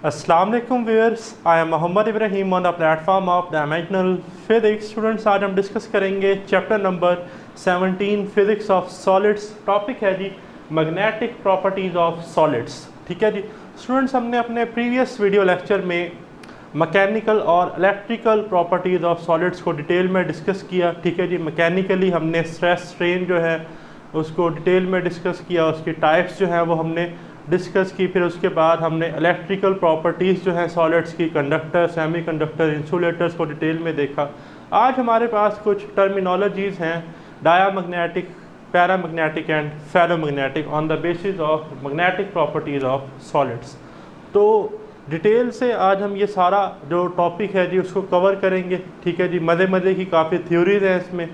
अस्सलाम वालेकुम viewers, I am Mohammad Ibrahim on the platform of dimensional physics. Students, आज हम डिस्कस करेंगे chapter number 17 physics of solids. Topic है जी मैग्नेटिक प्रॉपर्टीज़ ऑफ सॉलिड्स। ठीक है जी स्टूडेंट्स, हमने अपने प्रीवियस वीडियो लेक्चर में मैकेनिकल और इलेक्ट्रिकल प्रॉपर्टीज़ ऑफ सॉलिड्स को डिटेल में डिस्कस किया। ठीक है जी, मैकेनिकली हमने स्ट्रेस स्ट्रेन जो है उसको डिटेल में डिस्कस किया, उसकी टाइप्स जो हैं वो हमने डिस्कस की। फिर उसके बाद हमने इलेक्ट्रिकल प्रॉपर्टीज़ जो हैं सॉलिड्स की, कंडक्टर, सेमी कंडक्टर, इंसुलेटर्स को डिटेल में देखा। आज हमारे पास कुछ टर्मिनोलॉजीज़ हैं, diamagnetic, paramagnetic and ferromagnetic, on the basis of magnetic properties of solids. तो डिटेल से आज हम ये सारा जो टॉपिक है जी उसको कवर करेंगे। ठीक है जी, मज़े मज़े की काफ़ी थ्योरीज हैं इसमें।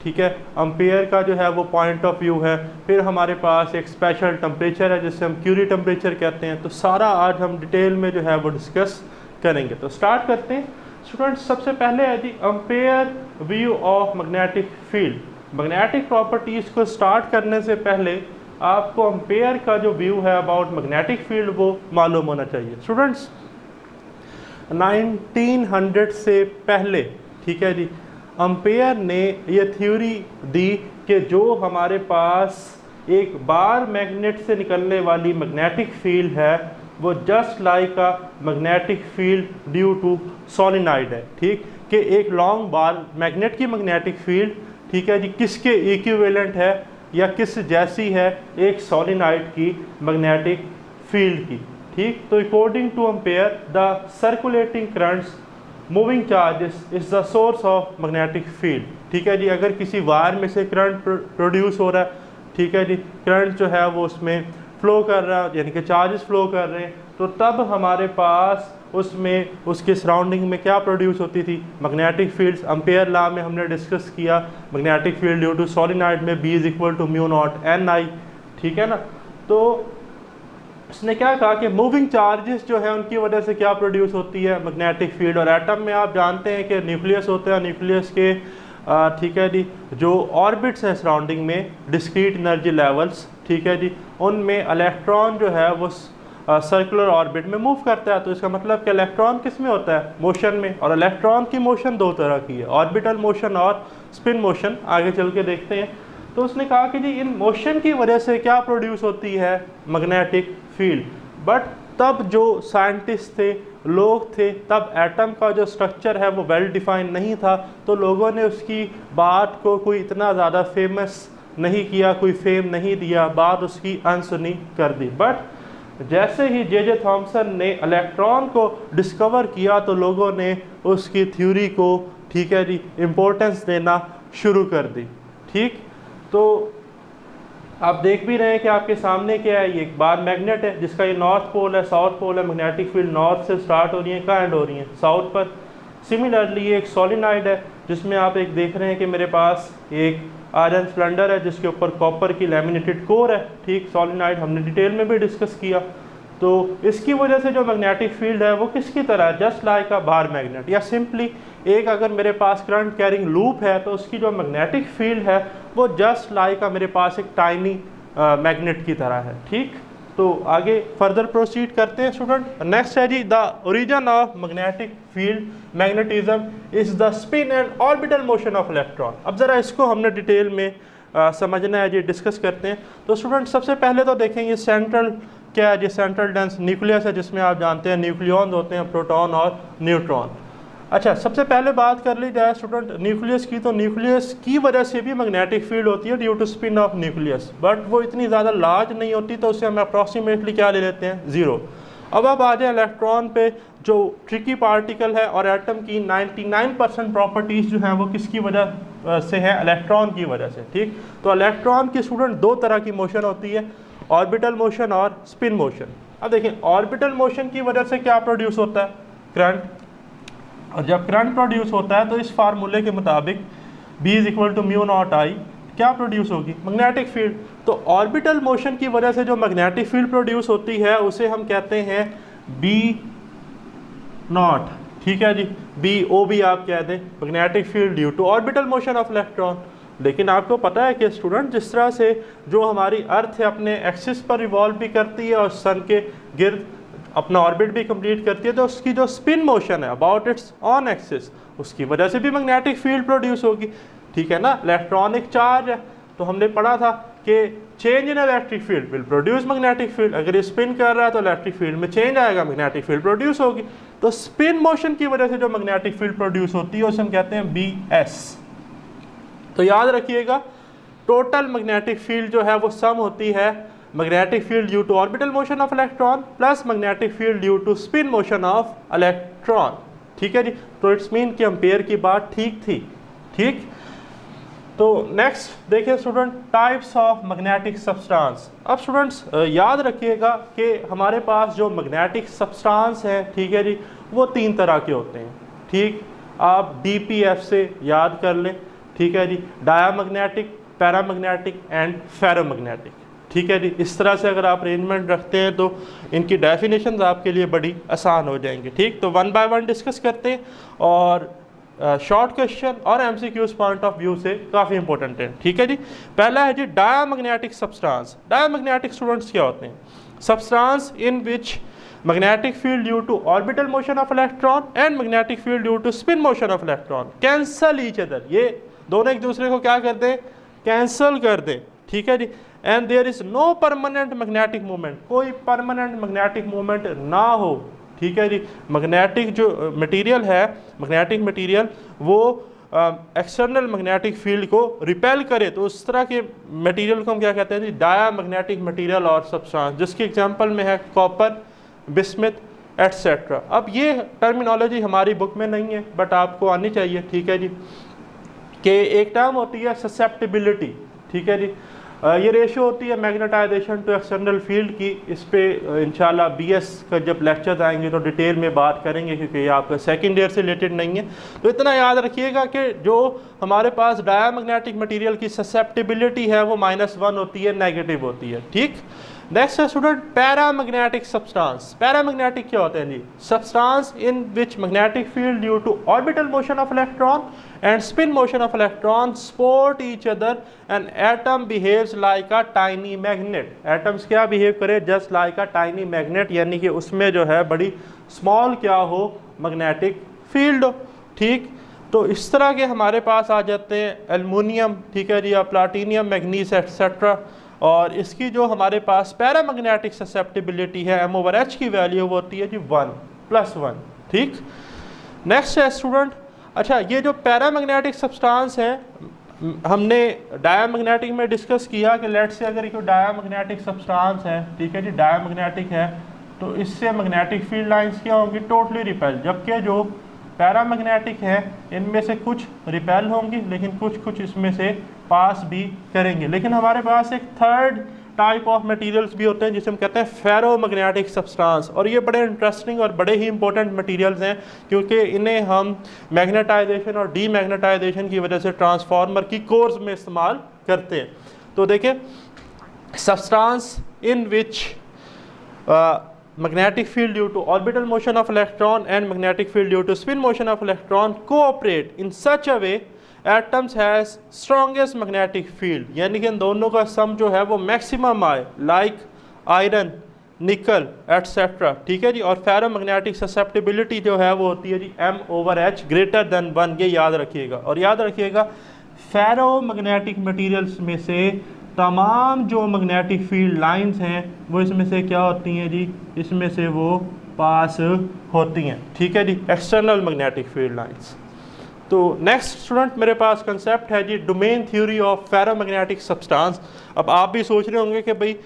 ठीक है, एम्पेयर का जो है वो पॉइंट ऑफ व्यू है। फिर हमारे पास एक स्पेशल टेम्परेचर है जिससे हम क्यूरी टेम्परेचर कहते हैं। तो सारा आज हम डिटेल में जो है वो डिस्कस करेंगे। तो स्टार्ट करते हैं स्टूडेंट्स। सबसे पहले है जी Ampere view of magnetic field. Magnetic properties को स्टार्ट करने से पहले आपको एम्पेयर का जो व्यू है अबाउट मैग्नेटिक फील्ड वो मालूम होना चाहिए। स्टूडेंट्स, 1900 से पहले, ठीक है जी, एम्पेयर ने ये थ्योरी दी कि जो हमारे पास एक बार मैग्नेट से निकलने वाली मैग्नेटिक फील्ड है वो just like a magnetic field due to solenoid है। ठीक, कि एक लॉन्ग बार मैग्नेट की मैग्नेटिक फील्ड, ठीक है जी, किसके इक्विवेलेंट है या किस जैसी है, एक सोलिनॉइड की मैग्नेटिक फील्ड की। ठीक, तो according to ampere the circulating currents moving charges is the source of magnetic field. ठीक है जी, अगर किसी वायर में से करंट प्रोड्यूस हो रहा है, ठीक है जी, करंट जो है वो उसमें फ्लो कर रहा है, यानी कि चार्जेस फ्लो कर रहे हैं, तो तब हमारे पास उसमें उसके सराउंडिंग में क्या प्रोड्यूस होती थी, मैग्नेटिक फील्ड्स। एम्पेयर लॉ में हमने डिस्कस किया magnetic field due to solenoid में B = μ0 Ni। ठीक है ना, तो उसने क्या कहा कि मूविंग चार्जेस जो है उनकी वजह से क्या प्रोड्यूस होती है, मैग्नेटिक फील्ड। और एटम में आप जानते हैं कि न्यूक्लियस होते हैं, न्यूक्लियस के ठीक है जी जो ऑर्बिट्स हैं सराउंडिंग में, डिस्क्रीट एनर्जी लेवल्स, ठीक है जी, उनमें इलेक्ट्रॉन जो है वो सर्कुलर ऑर्बिट में मूव करता है। तो इसका मतलब कि इलेक्ट्रॉन किस में होता है, मोशन में। और इलेक्ट्रॉन की मोशन दो तरह की है, ऑर्बिटल मोशन और स्पिन मोशन। आगे चल के देखते हैं। तो उसने कहा कि जी इन मोशन की वजह से क्या प्रोड्यूस होती है, मैग्नेटिक फील्ड। बट तब जो साइंटिस्ट थे, लोग थे, तब एटम का जो स्ट्रक्चर है वो वेल डिफाइन नहीं था, तो लोगों ने उसकी बात को कोई इतना ज़्यादा फेमस नहीं किया, कोई फेम नहीं दिया, बात उसकी अनसुनी कर दी। बट जैसे ही जे थॉमसन ने इलेक्ट्रॉन को डिस्कवर किया तो लोगों ने उसकी थ्योरी को, ठीक है जी, इम्पोर्टेंस देना शुरू कर दी। ठीक, तो आप देख भी रहे हैं कि आपके सामने क्या है, ये एक बार मैग्नेट है जिसका ये नॉर्थ पोल है, साउथ पोल है। मैग्नेटिक फील्ड नॉर्थ से स्टार्ट हो रही है, कहाँ एंड हो रही है, साउथ पर। सिमिलरली ये एक सोलिनॉइड है जिसमें आप एक देख रहे हैं कि मेरे पास एक आयरन सिलेंडर है जिसके ऊपर कॉपर की लैमिनेटेड कोर है। ठीक, सोलिनॉइड हमने डिटेल में भी डिस्कस किया। तो इसकी वजह से जो मैग्नेटिक फील्ड है वो किसकी तरह है, जस्ट लाइक अ बार मैग्नेट। या सिंपली एक अगर मेरे पास करंट कैरिंग लूप है तो उसकी जो मैग्नेटिक फील्ड है वो जस्ट लाइक मेरे पास एक टाइनी मैग्नेट की तरह है। ठीक, तो आगे फर्दर प्रोसीड करते हैं स्टूडेंट। नेक्स्ट है जी the origin of magnetic field magnetism is the spin and orbital motion of electron. अब ज़रा इसको हमने डिटेल में समझना है जी, डिस्कस करते हैं। तो स्टूडेंट सबसे पहले तो देखेंगे सेंट्रल क्या है जी, सेंट्रल डेंस न्यूक्लियस है जिसमें आप जानते हैं न्यूक्लियॉन्स होते हैं, प्रोटॉन और न्यूट्रॉन। अच्छा, सबसे पहले बात कर ली जाए स्टूडेंट न्यूक्लियस की, तो न्यूक्लियस की वजह से भी मैग्नेटिक फील्ड होती है due to spin of nucleus, but वो इतनी ज़्यादा लार्ज नहीं होती, तो उसे हम अप्रॉक्सीमेटली क्या ले लेते हैं, 0। अब आ जाए इलेक्ट्रॉन पे, जो ट्रिकी पार्टिकल है, और एटम की 99% प्रॉपर्टीज़ जो हैं वो किसकी वजह से है, इलेक्ट्रॉन की वजह से। ठीक, तो इलेक्ट्रॉन की स्टूडेंट दो तरह की मोशन होती है, ऑर्बिटल मोशन और स्पिन मोशन। अब देखें, ऑर्बिटल मोशन की वजह से क्या प्रोड्यूस होता है, करंट। और जब करंट प्रोड्यूस होता है तो इस फार्मूले के मुताबिक B = μ0I क्या प्रोड्यूस होगी, मैग्नेटिक फील्ड। तो ऑर्बिटल मोशन की वजह से जो मैग्नेटिक फील्ड प्रोड्यूस होती है उसे हम कहते हैं B0। ठीक है जी, BOB आप कह दें, magnetic field due to orbital motion of electron. लेकिन आपको पता है कि स्टूडेंट जिस तरह से जो हमारी अर्थ है अपने एक्सिस पर रिवॉल्व भी करती है और सन के गिर्द अपना ऑर्बिट भी कंप्लीट करती है तो उसकी जो स्पिन मोशन है अबाउट इट्स ऑन एक्सिस, उसकी वजह से भी मैग्नेटिक फील्ड प्रोड्यूस होगी, ठीक है ना। इलेक्ट्रॉनिक चार्ज है तो हमने पढ़ा था कि change in electric field will produce magnetic field, अगर ये स्पिन कर रहा है तो इलेक्ट्रिक फील्ड में चेंज आएगा, मैग्नेटिक फील्ड प्रोड्यूस होगी। तो स्पिन मोशन की वजह से जो मैग्नेटिक फील्ड प्रोड्यूस होती है उसे हम कहते हैं BS। तो याद रखिएगा टोटल मैग्नेटिक फील्ड जो है वो सम होती है magnetic field due to orbital motion of electron plus magnetic field due to spin motion of electron, ठीक है जी। तो इट्स मीन कि एम्पेयर की बात ठीक थी, ठीक। तो नेक्स्ट देखिए student, types of magnetic substance. अब स्टूडेंट्स याद रखिएगा कि हमारे पास जो मैग्नेटिक सब्सटेंस है, ठीक है जी, वो 3 तरह के होते हैं, ठीक। आप DPF से याद कर लें, ठीक है जी, डायामैग्नेटिक, पैरामैग्नेटिक एंड फेरोमैग्नेटिक, ठीक है जी। इस तरह से अगर आप अरेंजमेंट रखते हैं तो इनकी डेफिनेशंस आपके लिए बड़ी आसान हो जाएंगे, ठीक। तो 1 बाय 1 डिस्कस करते हैं और शॉर्ट क्वेश्चन और MCQs पॉइंट ऑफ व्यू से काफ़ी इंपॉर्टेंट है, ठीक है जी। पहला है जी डायामैग्नेटिक सब्सटेंस। डायामैग्नेटिक स्टूडेंट्स क्या होते हैं? Substance in which magnetic field due to orbital motion of electron and magnetic field due to spin motion of electron cancel each other। ये दोनों एक दूसरे को क्या कर दें? कैंसल कर दें, ठीक है जी। And there is no permanent magnetic movement, कोई परमानेंट मैग्नेटिक मूवमेंट ना हो, ठीक है जी। मैग्नेटिक जो मटेरियल है, मैग्नेटिक मटेरियल वो एक्सटर्नल मैग्नेटिक फील्ड को रिपेल करे, तो उस तरह के मटेरियल को हम क्या कहते हैं जी? डायामैग्नेटिक मटेरियल और सब्सटेंस, जिसकी एग्जांपल में है कॉपर, बिस्मिथ एटसेट्रा। अब ये टर्मिनोलॉजी हमारी बुक में नहीं है बट आपको आनी चाहिए, ठीक है जी। कि एक टर्म होती है ससेप्टिबिलिटी, ठीक है जी। ये रेशियो होती है मैग्नेटाइजेशन टू एक्सटर्नल फील्ड की। इस पे इंशाल्लाह BS का जब लेक्चर्स आएंगे तो डिटेल में बात करेंगे क्योंकि ये आपका सेकंड ईयर से रिलेटेड नहीं है। तो इतना याद रखिएगा कि जो हमारे पास डायामैग्नेटिक मटेरियल की ससेप्टिबिलिटी है वो -1 होती है, नेगेटिव होती है, ठीक। नेक्स्ट है स्टूडेंट पैरामैग्नेटिक सब्सटेंस। पैरामैग्नेटिक क्या होते हैं जी? Substance in which magnetic field due to orbital motion of electron and spin motion of electron support each other and atom behaves like a tiny magnet. Atoms क्या behave करे? Just like a tiny magnet, यानी कि उसमें जो है बड़ी small क्या हो? मैग्नेटिक फील्ड हो, ठीक। तो इस तरह के हमारे पास आ जाते हैं एल्युमिनियम, ठीक है जी, या प्लाटीनियम, मैग्नीज एटसेट्रा। और इसकी जो हमारे पास पैरामैग्नेटिक ससेप्टिबिलिटी है M/H की वैल्यू वो होती है जी 1+1, ठीक। नेक्स्ट है स्टूडेंट, अच्छा ये जो पैरामैग्नेटिक सब्सटेंस है हमने डायामैग्नेटिक में डिस्कस किया कि लेट्स से अगर कोई डायामैग्नेटिक सब्सटेंस है, ठीक है जी, डायामैग्नेटिक है, तो इससे मैग्नेटिक फील्ड लाइंस क्या होंगी? Totally repel. जबकि जो पैरामैग्नेटिक है इनमें से कुछ रिपेल होंगी लेकिन कुछ इसमें से पास भी करेंगे। लेकिन हमारे पास एक थर्ड टाइप ऑफ मटेरियल्स भी होते हैं जिसे हम कहते हैं फेरोमैग्नेटिक सब्सटेंस। और ये बड़े इंटरेस्टिंग और बड़े ही इंपॉर्टेंट मटेरियल्स हैं क्योंकि इन्हें हम मैग्नेटाइजेशन और डीमैग्नेटाइजेशन की वजह से ट्रांसफार्मर की कोर्स में इस्तेमाल करते हैं। तो देखिए substance in which magnetic field due to orbital motion of electron and magnetic field due to spin motion of electron cooperate in such a way atoms has strongest magnetic field, यानी कि इन दोनों का सम जो है वो मैक्सिमम आए, like iron, निकल etcetera, ठीक है जी। और फेरोमैग्नेटिक ससेप्टिबिलिटी जो है वो होती है जी M/H ग्रेटर देन 1, ये याद रखिएगा। और याद रखिएगा फेरोमैग्नेटिक मटेरियल्स में से तमाम जो मैग्नेटिक फील्ड लाइंस हैं वो इसमें से क्या होती हैं जी? इसमें से वो पास होती हैं, ठीक है जी, एक्सटर्नल मैग्नेटिक फील्ड लाइंस। तो नेक्स्ट स्टूडेंट मेरे पास कंसेप्ट है जी domain theory of ferromagnetic substance. अब आप भी सोच रहे होंगे कि भाई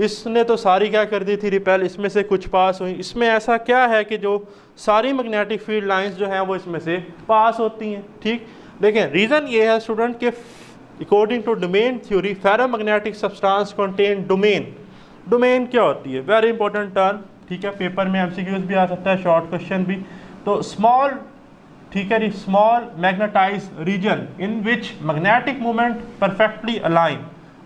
इसने तो सारी क्या कर दी थी रिपेल, इसमें से कुछ पास हुई, इसमें ऐसा क्या है कि जो सारी मैग्नेटिक फील्ड लाइंस जो हैं वो इसमें से पास होती हैं, ठीक। देखें रीज़न ये है स्टूडेंट के according to domain theory ferromagnetic substance contain domain. Domain क्या होती है? वेरी इंपॉर्टेंट टर्म, ठीक है, पेपर में MCQs भी आ सकता है, शॉर्ट क्वेश्चन भी। तो स्मॉल, ठीक है जी, small magnetise reason in which magnetic movement perfectly align.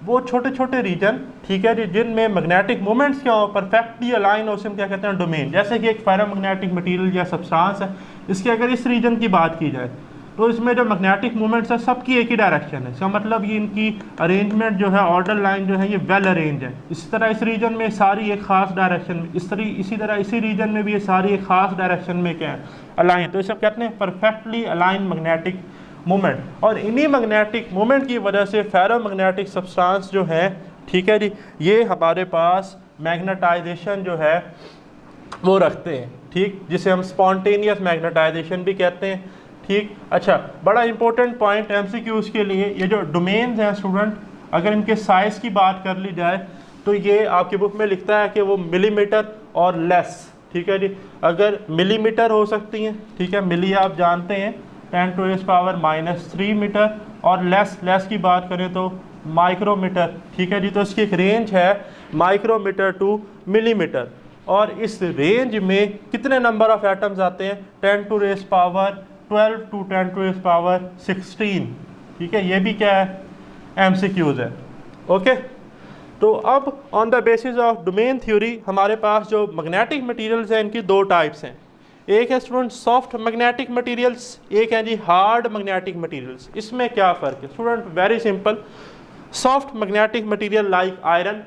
वो छोटे छोटे रीजन, ठीक है जी, जिनमें मैग्नेटिक मूवमेंट्स क्या हो? परफेक्टली अलाइन हो, उसे हम क्या कहते हैं? डोमेन। जैसे कि एक फेरोमैग्नेटिक मटेरियल या सब्सटेंस है, इसके अगर इस रीजन की बात की जाए तो इसमें जो मैग्नेटिक मोमेंट्स है सबकी एक ही डायरेक्शन है। इसका मतलब ये इनकी अरेंजमेंट जो है, ऑर्डर लाइन जो है ये वेल अरेंज है। इसी तरह इस रीजन में सारी एक खास डायरेक्शन में, इसी तरह इसी रीजन में भी ये सारी एक खास डायरेक्शन में क्या है, अलाइन। तो इसे कहते हैं परफेक्टली अलाइन मैग्नेटिक मोमेंट। और इन्हीं मैग्नेटिक मोमेंट की वजह से फेरोमैग्नेटिक सब्सटेंस जो है, ठीक है जी, ये हमारे पास मैग्नेटाइजेशन जो है वो रखते हैं, ठीक, जिसे हम स्पॉन्टेनियस मैग्नेटाइजेशन भी कहते हैं, ठीक। अच्छा, बड़ा इंपॉर्टेंट पॉइंट एमसीक्यूज के लिए, ये जो डोमेन्स हैं स्टूडेंट, अगर इनके साइज़ की बात कर ली जाए तो ये आपकी बुक में लिखता है कि वो मिलीमीटर और लेस, ठीक है जी। अगर मिलीमीटर हो सकती हैं, ठीक है, मिली आप जानते हैं 10⁻³ मीटर, और लेस की बात करें तो माइक्रोमीटर, ठीक है जी। तो इसकी एक रेंज है माइक्रोमीटर टू मिलीमीटर, और इस रेंज में कितने नंबर ऑफ एटम्स आते हैं, 10⁻12 टू 10⁻16, ठीक है। ये भी क्या है, एमसीक्यूज है, ओके। तो अब on the basis of domain theory हमारे पास जो मैग्नेटिक मटेरियल्स हैं इनकी दो टाइप्स हैं। एक है स्टूडेंट सॉफ्ट मैग्नेटिक मटेरियल्स, एक है जी हार्ड मैग्नेटिक मटेरियल्स। इसमें क्या फ़र्क है student, very simple. Soft magnetic material like iron,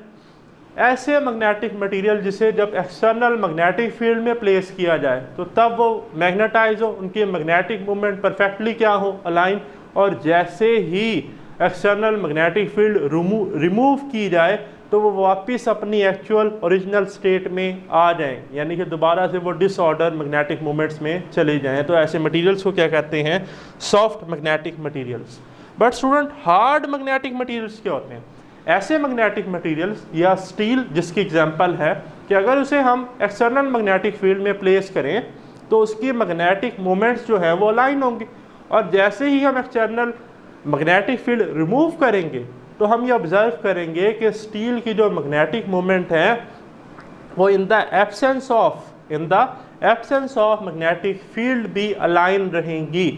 ऐसे मैग्नेटिक मटेरियल जिसे जब एक्सटर्नल मैग्नेटिक फील्ड में प्लेस किया जाए तो तब वो मैग्नेटाइज हो, उनकी मैग्नेटिक मूवमेंट परफेक्टली क्या हो, अलाइन, और जैसे ही एक्सटर्नल मैग्नेटिक फील्ड रिमूव की जाए तो वो वापस अपनी एक्चुअल ओरिजिनल स्टेट में आ जाएं, यानी कि दोबारा से वो डिसऑर्डर मैग्नेटिक मूवमेंट्स में चले जाएं। तो ऐसे मटेरियल्स को क्या कहते हैं, soft magnetic materials. But student hard magnetic materials क्या होते हैं, ऐसे मैग्नेटिक मटेरियल्स या स्टील जिसकी एग्जांपल है कि अगर उसे हम एक्सटर्नल मैग्नेटिक फील्ड में प्लेस करें तो उसकी मैग्नेटिक मोमेंट्स जो है वो अलाइन होंगे, और जैसे ही हम एक्सटर्नल मैग्नेटिक फील्ड रिमूव करेंगे तो हम ये ऑब्जर्व करेंगे कि स्टील की जो मैग्नेटिक मोमेंट है वो in the absence of magnetic field भी अलाइन रहेंगी,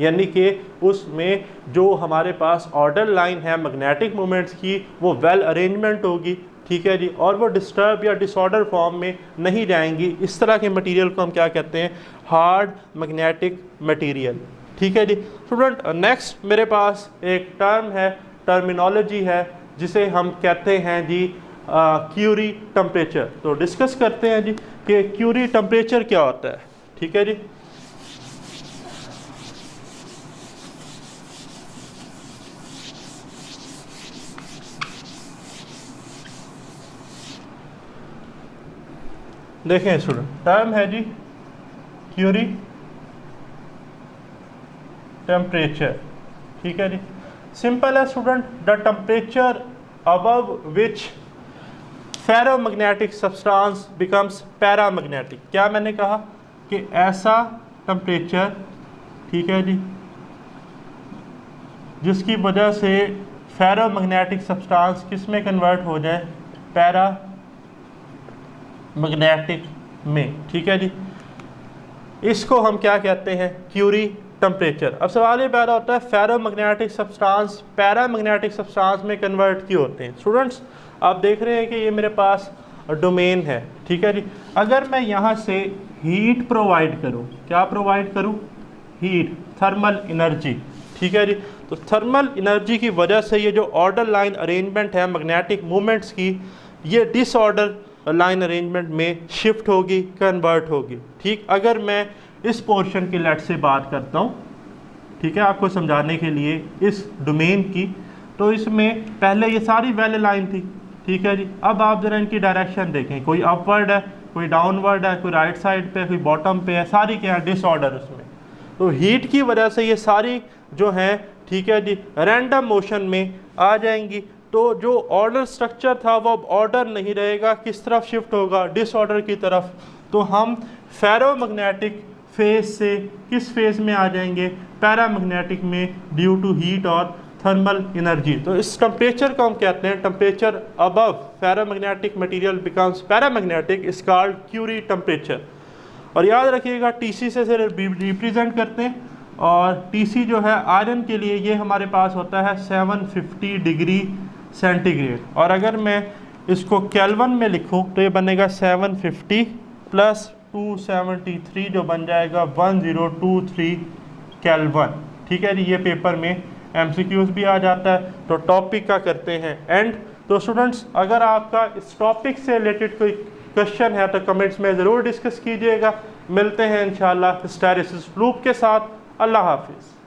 यानी कि उसमें जो हमारे पास ऑर्डर लाइन है मैग्नेटिक मोमेंट्स की वो वेल अरेंजमेंट होगी, ठीक है जी, और वो डिस्टर्ब या डिसऑर्डर फॉर्म में नहीं जाएंगी। इस तरह के मटेरियल को हम क्या कहते हैं, हार्ड मैग्नेटिक मटेरियल, ठीक है जी। स्टूडेंट नेक्स्ट मेरे पास एक टर्म है, टर्मिनोलॉजी है, जिसे हम कहते हैं जी क्यूरी टेम्परेचर। तो डिस्कस करते हैं जी कि क्यूरी टेम्परेचर क्या होता है, ठीक है जी। देखें स्टूडेंट, टर्म है जी क्यूरी टेम्परेचर, ठीक है जी। सिंपल है student, the temperature above which ferromagnetic substance becomes paramagnetic. क्या मैंने कहा कि ऐसा टेम्परेचर, ठीक है जी, जिसकी वजह से फेरोमैग्नेटिक सब्सटेंस किस में कन्वर्ट हो जाए, पैरा मैग्नेटिक में, ठीक है जी। इसको हम क्या कहते हैं, क्यूरी टेम्परेचर। अब सवाल ये पैदा होता है फेरोमैग्नेटिक सब्सटेंस पैरामैग्नेटिक सब्सटेंस में कन्वर्ट क्यों होते हैं। स्टूडेंट्स आप देख रहे हैं कि ये मेरे पास डोमेन है, ठीक है जी। अगर मैं यहाँ से हीट प्रोवाइड करूँ, क्या प्रोवाइड करूँ, हीट, थर्मल एनर्जी, ठीक है जी। तो थर्मल एनर्जी की वजह से ये जो ऑर्डर लाइन अरेंजमेंट है मैग्नेटिक मूवमेंट्स की, ये डिसऑर्डर लाइन अरेंजमेंट में शिफ्ट होगी, कन्वर्ट होगी, ठीक। अगर मैं इस पोर्शन की लेट से बात करता हूँ, ठीक है, आपको समझाने के लिए इस डोमेन की, तो इसमें पहले ये सारी वेल लाइन थी, ठीक है जी। अब आप ज़रा इनकी डायरेक्शन देखें, कोई अपवर्ड है, कोई डाउनवर्ड है, कोई राइट साइड पे, कोई बॉटम पे है, सारी क्या है, डिसऑर्डर उसमें। तो हीट की वजह से ये सारी जो हैं, ठीक है जी, रैंडम मोशन में आ जाएंगी। तो जो ऑर्डर स्ट्रक्चर था वो अब ऑर्डर नहीं रहेगा, किस तरफ शिफ्ट होगा, डिसऑर्डर की तरफ। तो हम फेरोमैग्नेटिक फेज से किस फेज में आ जाएंगे, पैरामैग्नेटिक में, ड्यू टू हीट और थर्मल एनर्जी। तो इस टेम्परेचर को हम कहते हैं temperature above ferromagnetic material becomes paramagnetic is called Curie temperature. और याद रखिएगा टीसी से रिप्रेजेंट करते हैं, और टीसी जो है आयरन के लिए ये हमारे पास होता है 750 डिग्री सेंटीग्रेड। और अगर मैं इसको केल्विन में लिखूं तो ये बनेगा 750 प्लस 273 जो बन जाएगा 1023 केल्विन, ठीक है जी, ये पेपर में MCQs भी आ जाता है। तो टॉपिक का करते हैं एंड। तो स्टूडेंट्स, अगर आपका इस टॉपिक से रिलेटेड कोई क्वेश्चन है तो कमेंट्स में ज़रूर डिस्कस कीजिएगा। मिलते हैं इंशाल्लाह हिस्टैरिसीस लूप के साथ। अल्लाह हाफिज़।